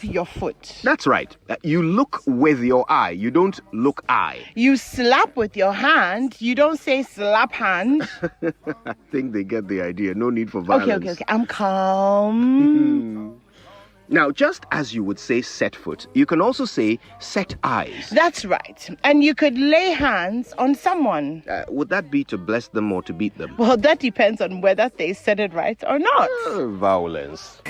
your foot. That's right. You look with your eye. You don't look eye. You slap with your hand. You don't say slap hand. I think they get the idea. No need for violence. Okay. I'm calm. Now, just as you would say set foot, you can also say set eyes. That's right. And you could lay hands on someone. Would that be to bless them or to beat them? Well, that depends on whether they said it right or not. Violence.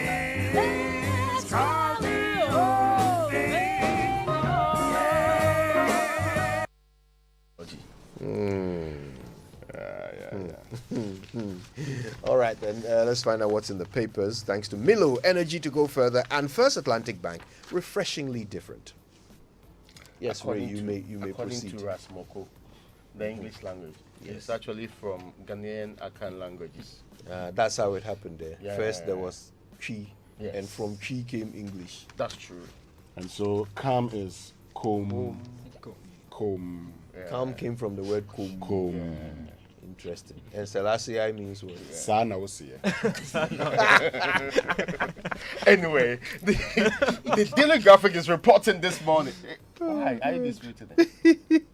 All right, then let's find out what's in the papers. Thanks to Milo, energy to go further, and First Atlantic Bank, refreshingly different. Yes, Ray, you may proceed. According to Rasmoko, the English language, it's actually from Ghanaian Akan languages. That's how it happened there. Yeah. First there was Chi, Yes. and from Chi came English. That's true. And so calm is comb. Comb. Calm came from the word kum. Comb. Interesting. And Selassie means what? Sana was here. Anyway, the Daily Graphic is reporting this morning. Why are you disputing it?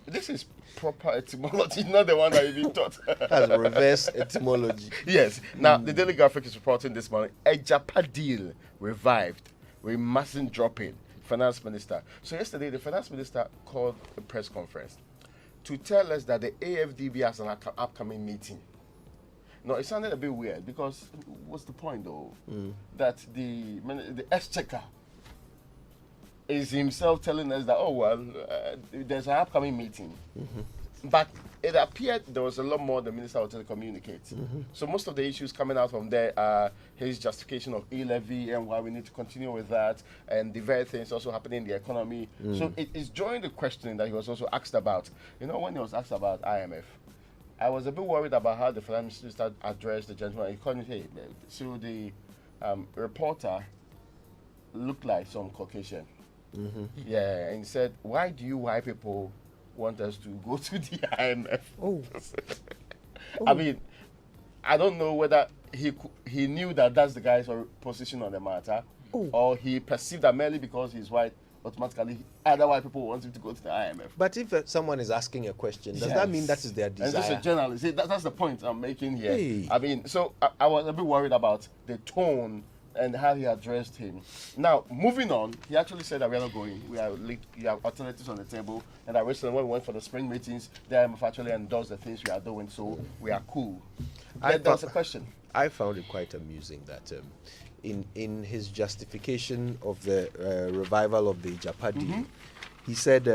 This is proper etymology, not the one that you've been taught. That's reverse etymology. Yes. Now, the Daily Graphic is reporting this morning, a Japan deal revived. We mustn't drop in. Finance Minister. So yesterday, the Finance Minister called a press conference to tell us that the AFDB has an upcoming meeting. No, it sounded a bit weird because what's the point though? That the exchequer is himself telling us that, oh, well, there's an upcoming meeting. But it appeared there was a lot more the minister wanted to communicate. So most of the issues coming out from there are his justification of e-levy and why we need to continue with that, and the very things also happening in the economy. So it is during the questioning that he was also asked about. You know, when he was asked about IMF, I was a bit worried about how the finance minister addressed the gentleman. He called me, hey, so the reporter looked like some Caucasian. Yeah, and he said, why do you white people want us to go to the IMF? I mean, I don't know whether he knew that that's the guy's position on the matter, or he perceived that merely because he's white, automatically other white people want him to go to the IMF. But if someone is asking a question, does that mean that is their desire? And just a journalist, see, that's the point I'm making here. Hey. I mean, so I was a bit worried about the tone and how he addressed him. Now, moving on, he actually said that we are not going. We have alternatives on the table, and that recently when we went for the spring meetings, the IMF actually endorsed the things we are doing, so we are cool. That's a question. I found it quite amusing that in his justification of the revival of the Japa deal, he said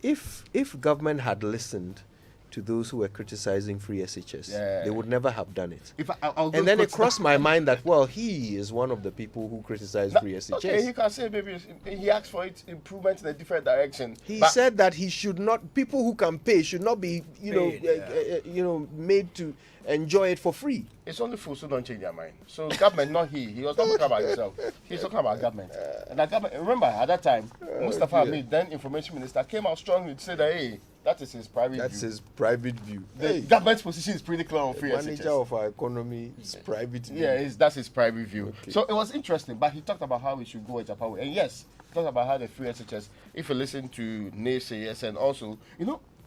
if government had listened to those who were criticizing free SHS, they would never have done it. And then it crossed my mind that, well, he is one of the people who criticize free SHS. Okay, he can say maybe he asked for it improvement in a different direction. He said that he should not, people who can pay should not be, made to enjoy it for free. It's only fools who don't change their mind. So government, not he. He was not talking about himself. He's talking about government. And the government, remember, at that time, Mustafa Hamid, then information minister, came out strongly to say that, hey, that is his private view. That's his private view. The government's position is pretty clear on free SHS. Manager of our economy is private view. Yeah, that's his private view. Okay. So it was interesting, but he talked about how we should go a Japan way. And yes, he talked about how the free SHS, if you listen to naysayers, and also,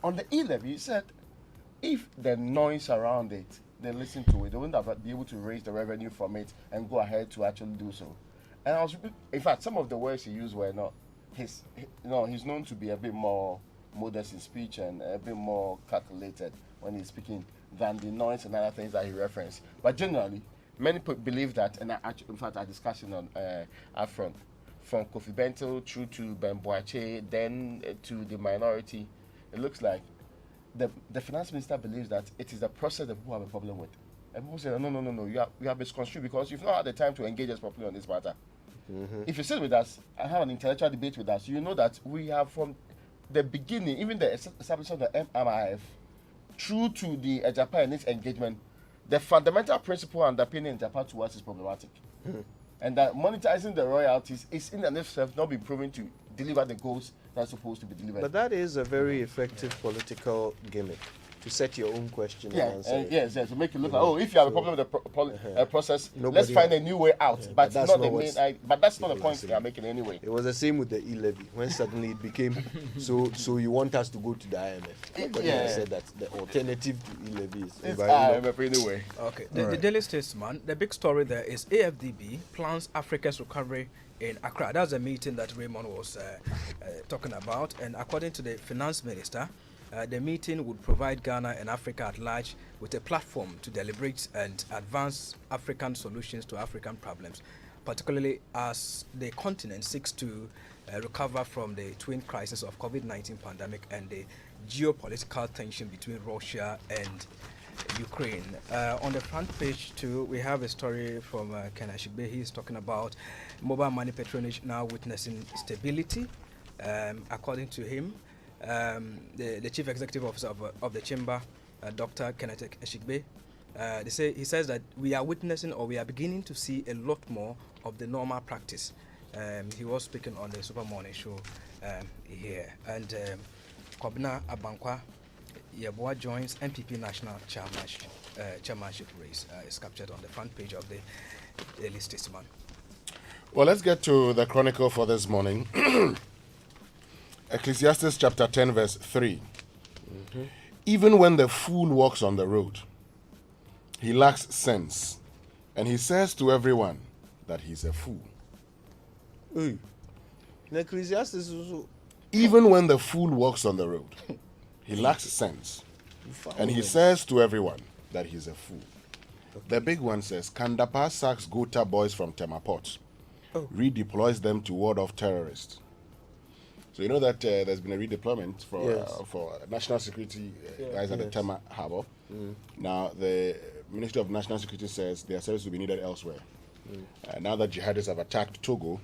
on the E-levy, he said, if the noise around it, they listen to it, they wouldn't be able to raise the revenue from it and go ahead to actually do so. And in fact, some of the words he used were not he's known to be a bit more modest in speech and a bit more calculated when he's speaking than the noise and other things that he referenced. But generally, many people believe that, and in fact, our discussion on our front, from Kofi Bento through to Ben Boache, then to the minority, it looks like the finance minister believes that it is the process that people have a problem with. And people say, no, you have misconstrued because you've not had the time to engage us properly on this matter. If you sit with us and have an intellectual debate with us, you know that we have from the beginning, even the establishment of the MIF, through to the Japan and its engagement, the fundamental principle underpinning Japan to us is problematic. And that monetizing the royalties is in and of itself not been proven to deliver the goals that's supposed to be delivered. But that is a very effective political gimmick. to set your own question Yeah, and answer. yes, to make it look like, if you have a problem with the process, let's Nobody find a new way out. Yeah, but that's not not the what's- main. But that's not the it point was they are making anyway. It was the same with the e-levy when suddenly it became so you want us to go to the IMF. Nobody has said that the alternative to e-levy is It's environment. IMF anyway. Okay. The Daily Statesman, the big story there is AFDB plans Africa's recovery in Accra. That's a meeting that Raymond was talking about. And according to the finance minister, the meeting would provide Ghana and Africa at large with a platform to deliberate and advance African solutions to African problems, particularly as the continent seeks to recover from the twin crisis of COVID-19 pandemic and the geopolitical tension between Russia and Ukraine. On the front page too, we have a story from Ken Ashigbe. He's talking about mobile money patronage now witnessing stability. According to him, the chief executive officer of the chamber, Dr. Kenneth Ashigbe, he says that we are witnessing or we are beginning to see a lot more of the normal practice. He was speaking on the Super Morning Show here. And Kobina Abankwa Yeboah joins MPP national chairmanship race. Is captured on the front page of the Daily Statesman. Well, let's get to the chronicle for this morning. Ecclesiastes chapter 10 verse 3. Even when the fool walks on the road, he lacks sense, and he says to everyone that he's a fool. In Ecclesiastes also, Even when the fool walks on the road, he lacks sense, and he says to everyone that he's a fool. The big one says, Kandapa sacks Gota boys from Temaport, redeploys them to ward off terrorists. So you know that there's been a redeployment for national security guys at the Tema Harbour. Now the Ministry of National Security says their service will be needed elsewhere. Now that jihadists have attacked Togo,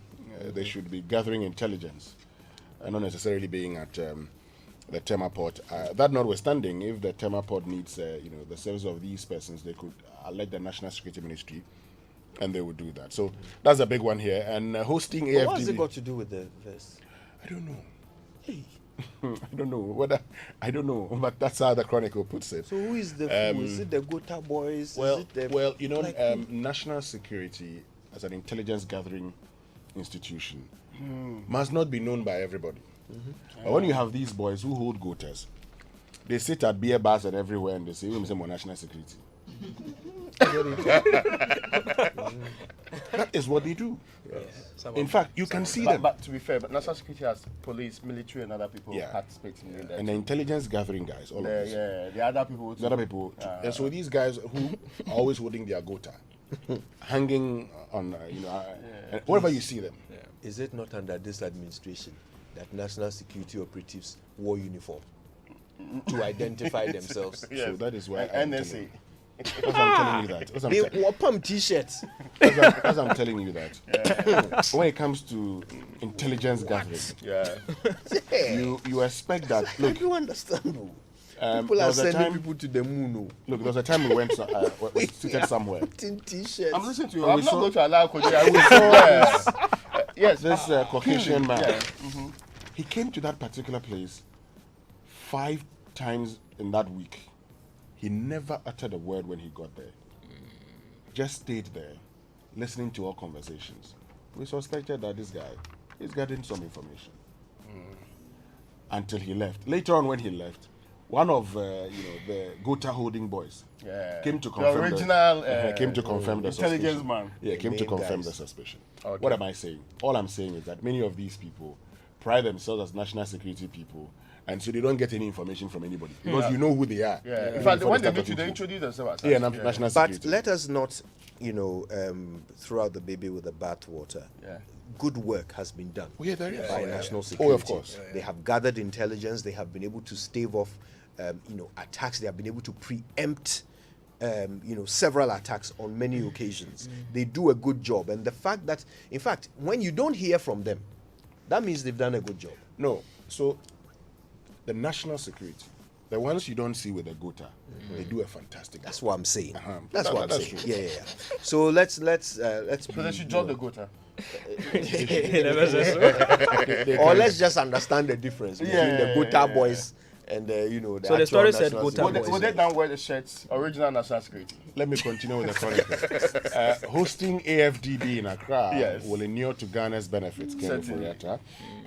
they should be gathering intelligence and not necessarily being at the Tema port. That notwithstanding, if the Tema port needs the service of these persons, they could alert the National Security Ministry, and they would do that. So that's a big one here. And hosting AFDB. what has it got to do with the verse? I don't know. I don't know. I don't know, but that's how the Chronicle puts it. So who is the fool? Is it the Gota boys? Well, is it the, national security as an intelligence gathering institution must not be known by everybody. But when you have these boys who hold goaters, they sit at beer bars and everywhere and they say, "We say more national security." That is what they do. In fact, you can see them. But to be fair, but national security has police, military, and other people Yeah. participating in that. And the intelligence gathering guys, all of this. The other people. The other people. And so these guys who are always holding their gota, hanging on, and wherever you see them. is it not under this administration that national security operatives wore uniform to identify themselves? So that is why NSA. As I'm telling you that. As I'm, They wore pump t-shirts. as I'm telling you that. When it comes to intelligence gathering, you expect that. I Look, don't understand. People there are was a sending time- people to the moon. look, there was a time we went we seated somewhere. In t-shirts. I'm listening to you. And I'm we not saw- going to allow Koji. I will say yes. This Caucasian man, he came to that particular place 5 times in that week. He never uttered a word when he got there. Just stayed there, listening to our conversations. We suspected that this guy is getting some information. Until he left. Later on when he left, one of the Gota holding boys came to confirm the original came to confirm the intelligence suspicion. man. Yeah, came to main confirm guys. the suspicion. Okay. What am I saying? All I'm saying is that many of these people pride themselves as national security people, and so they don't get any information from anybody because you know who they are. Yeah. In Even fact, before when they start meet you, talking they to introduce themselves. Yeah, national security. But let us not, throw out the baby with the bathwater. Yeah. Good work has been done Oh, yeah, there is. by Oh, yeah. national Oh, security. of course. They have gathered intelligence. They have been able to stave off, attacks. They have been able to preempt, several attacks on many occasions. They do a good job, and the fact that, in fact, when you don't hear from them, that means they've done a good job. No, so the national security, the ones you don't see with the Gota, they do a fantastic job. That's what I'm saying. That's That's what I'm that's saying. true. Yeah. So let's. So they should drop the Gota. Or let's just understand the difference between the Gota boys and you know. So the story said Gota Would boys. they now wear the shirts, original national security? Let me continue with the chronicles. Hosting AFDB in Accra Yes. will inure to Ghana's benefits, Ken Certainly. Oforiatta.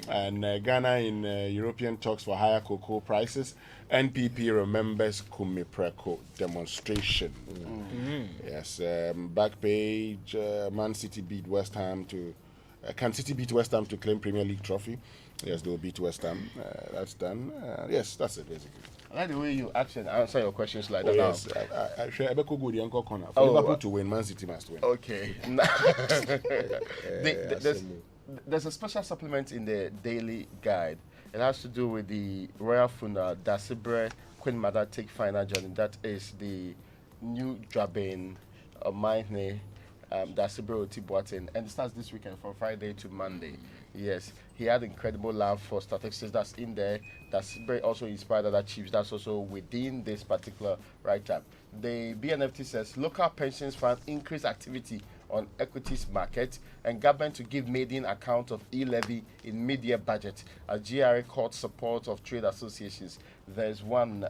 And Ghana in European talks for higher cocoa prices. NPP remembers Kumipreko demonstration. Yes, back page. Man City beat West Ham to. Can City beat West Ham to claim Premier League trophy? Yes, they will beat West Ham. That's done. Yes, that's it basically. I like the way you actually answer your questions like Oh, that. yes, Now. I share Ebeko good Yanko corner. For Oh, Liverpool to win, Man City must win. Okay. There's a special supplement in the daily guide. It has to do with the royal funeral, Dasibre Queen Mother take final journey. That is the new Drabane of Mindne, Dasibre Oti Boatin. And it starts this weekend from Friday to Monday. Yes, he had incredible love for statistics that's in there. Dasibre also inspired other chiefs. That's also within this particular write-up. The BNFT says local pensions fund increase activity on equities market and government to give maiden account of e-levy in mid-year budget as GRA court support of trade associations. There's one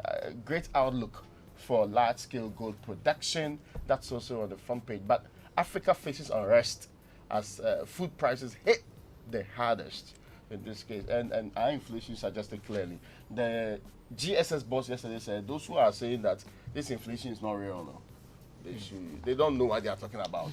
great outlook for large-scale gold production. That's also on the front page. But Africa faces unrest as food prices hit the hardest in this case, and our inflation suggested clearly. The GSS boss yesterday said those who are saying that this inflation is not real, no. They don't know what they are talking about.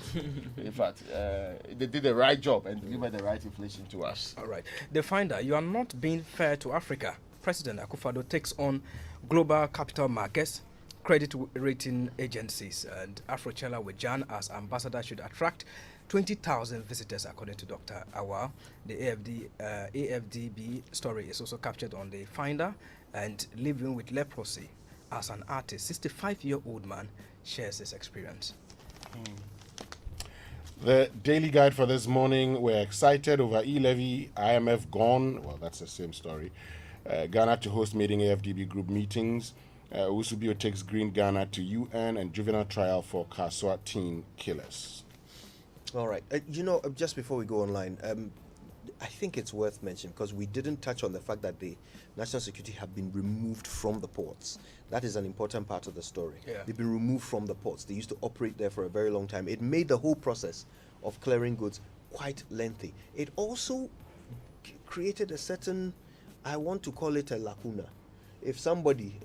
In fact, they did the right job and delivered the right inflation to us. All right. The Finder, you are not being fair to Africa. President Akufo-Addo takes on global capital markets, credit rating agencies, and Afrochella with Jan as ambassador should attract 20,000 visitors, according to Dr. Awal. The AFDB story is also captured on the Finder, and living with leprosy as an artist, 65-year-old man shares his experience. The daily guide for this morning, we're excited over e-levy, IMF gone. Well, that's the same story. Ghana to host meeting AFDB group meetings. Usubio takes Green Ghana to UN and juvenile trial for Kaswa teen killers. All right. Just before we go online, I think it's worth mentioning because we didn't touch on the fact that the national security have been removed from the ports. That is an important part of the story. Yeah. They've been removed from the ports. They used to operate there for a very long time. It made the whole process of clearing goods quite lengthy. It also created a certain, I want to call it a lacuna. If somebody,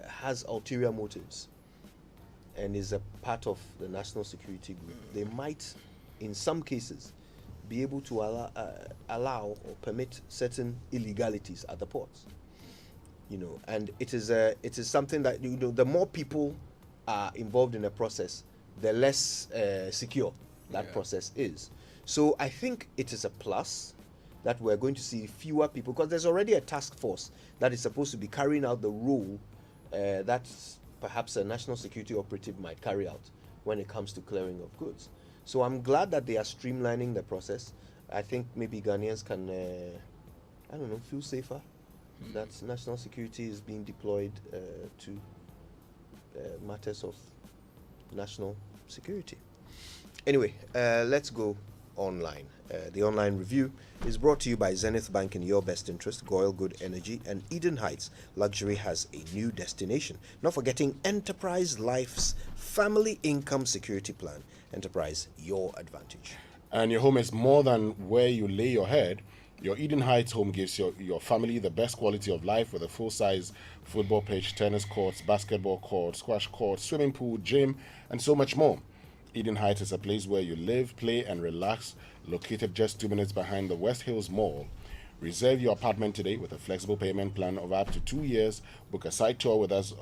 has ulterior motives and is a part of the national security group, they might, in some cases, be able to allow or permit certain illegalities at the ports. And it is something that the more people are involved in a process, the less secure that process is. So I think it is a plus that we're going to see fewer people, because there's already a task force that is supposed to be carrying out the role that perhaps a national security operative might carry out when it comes to clearing of goods. So I'm glad that they are streamlining the process. I think maybe Ghanaians can, feel safer that national security is being deployed to matters of national security. Anyway, let's go online. The online review is brought to you by Zenith Bank in your best interest, Goyle Good Energy, and Eden Heights. Luxury has a new destination. Not forgetting Enterprise Life's Family Income Security Plan. Enterprise, your advantage. And your home is more than where you lay your head. Your Eden Heights home gives your family the best quality of life with a full-size football pitch, tennis courts, basketball courts, squash courts, swimming pool, gym, and so much more. Eden Heights is a place where you live, play, and relax, located just 2 minutes behind the West Hills Mall. Reserve your apartment today with a flexible payment plan of up to 2 years. Book a site tour with us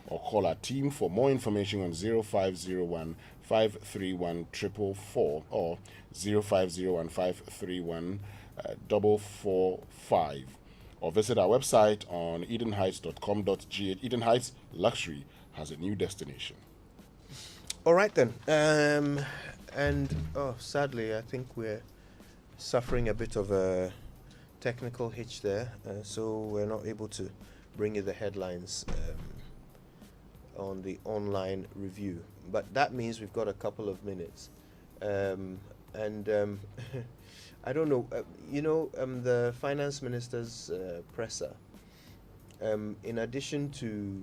or call our team for more information on 0501 531 444 or 0501 531 445, or visit our website on edenheights.com.gh. Eden Heights Luxury has a new destination. All right then. Sadly, I think we're suffering a bit of a technical hitch there, so we're not able to bring you the headlines on the online review. But that means we've got a couple of minutes. I don't know, the finance minister's presser in addition to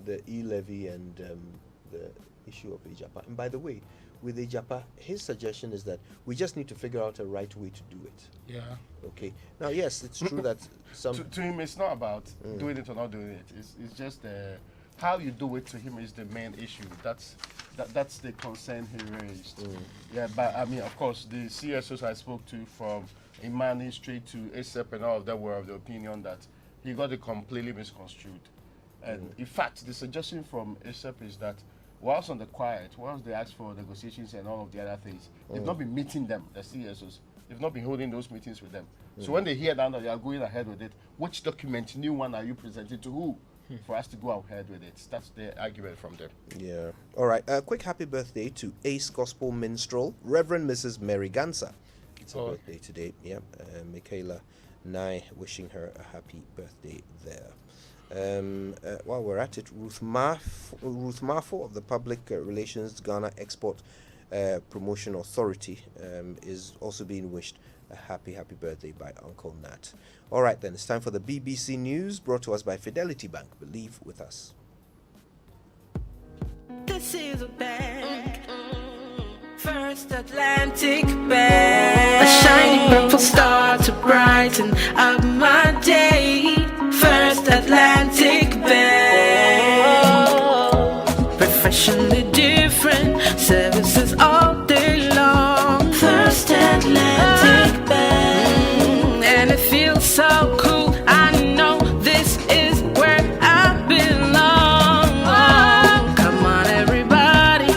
the e-levy and the issue of Ejapa, and by the way, with Ejapa, his suggestion is that we just need to figure out a right way to do it. Yeah. Okay. Now, yes, it's true that some... To him, it's not about doing it or not doing it. It's just how you do it to him is the main issue. That's the concern he raised. Yeah, but I mean, of course, the CSOs I spoke to, from Imani straight to ASEP and all of them, were of the opinion that he got it completely misconstrued. And in fact, the suggestion from ASEP is that whilst on the quiet, once they ask for negotiations and all of the other things, they've not been meeting them, the CSOs. They've not been holding those meetings with them. So when they hear that they are going ahead with it, which document, new one, are you presenting to who for us to go ahead with it? That's the argument from them. Yeah. All right. A quick happy birthday to Ace Gospel Minstrel, Reverend Mrs. Mary Gansa. It's her birthday today. Yeah. Michaela Nye wishing her a happy birthday there. While we're at it, Ruth Marfo of the Public Relations Ghana Export Promotion Authority is also being wished a happy birthday by Uncle Nat. All right, then, it's time for the BBC News, brought to us by Fidelity Bank. Believe with us. This is a bank, First Atlantic Bank, a shiny purple star to brighten up my day. First Atlantic Bank, professionally different services all day long. First Atlantic Bank, and it feels so cool. I know this is where I belong. Oh, come on, everybody,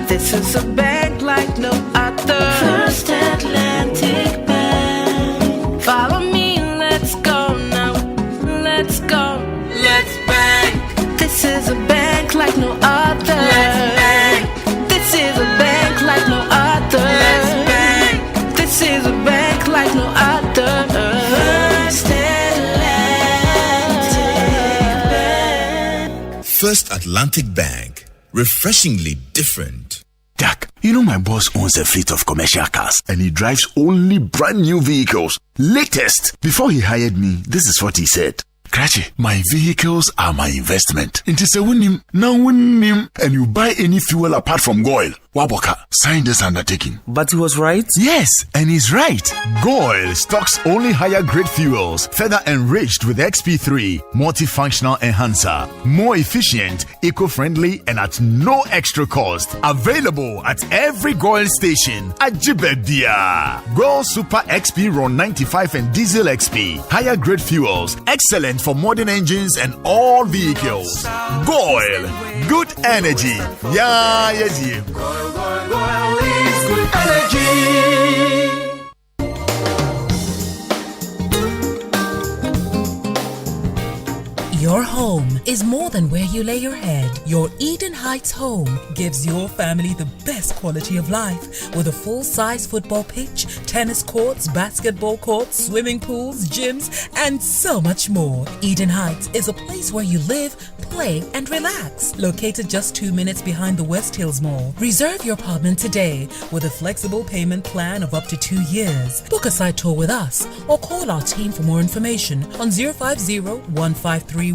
this is a bank like no other. First Atlantic Bank, follow me, let's go now. Let's go, let's bank. This is a bank like no other. Let's bank. This is a bank like no other. Let's bank. This is a bank like no other. First Atlantic Bank. First Atlantic Bank, refreshingly different. Jack, you know my boss owns a fleet of commercial cars and he drives only brand new vehicles. Latest. Before he hired me, this is what he said. Krachi, my vehicles are my investment. It is a winning, now winning, and you buy any fuel apart from Goil. Waboka, sign this undertaking. But he was right? Yes, and he's right. Goil stocks only higher grade fuels, further enriched with XP3, multifunctional enhancer, more efficient, eco-friendly, and at no extra cost. Available at every Goil station at Jibedia. Goil Super XP Ron 95 and Diesel XP, higher grade fuels, excellent for modern engines and all vehicles. Goil, good energy. Yeah, yes, yeah. Goil is good energy. Your home is more than where you lay your head. Your Eden Heights home gives your family the best quality of life with a full-size football pitch, tennis courts, basketball courts, swimming pools, gyms, and so much more. Eden Heights is a place where you live, play, and relax. Located just 2 minutes behind the West Hills Mall. Reserve your apartment today with a flexible payment plan of up to 2 years. Book a site tour with us or call our team for more information on 050-1531-444.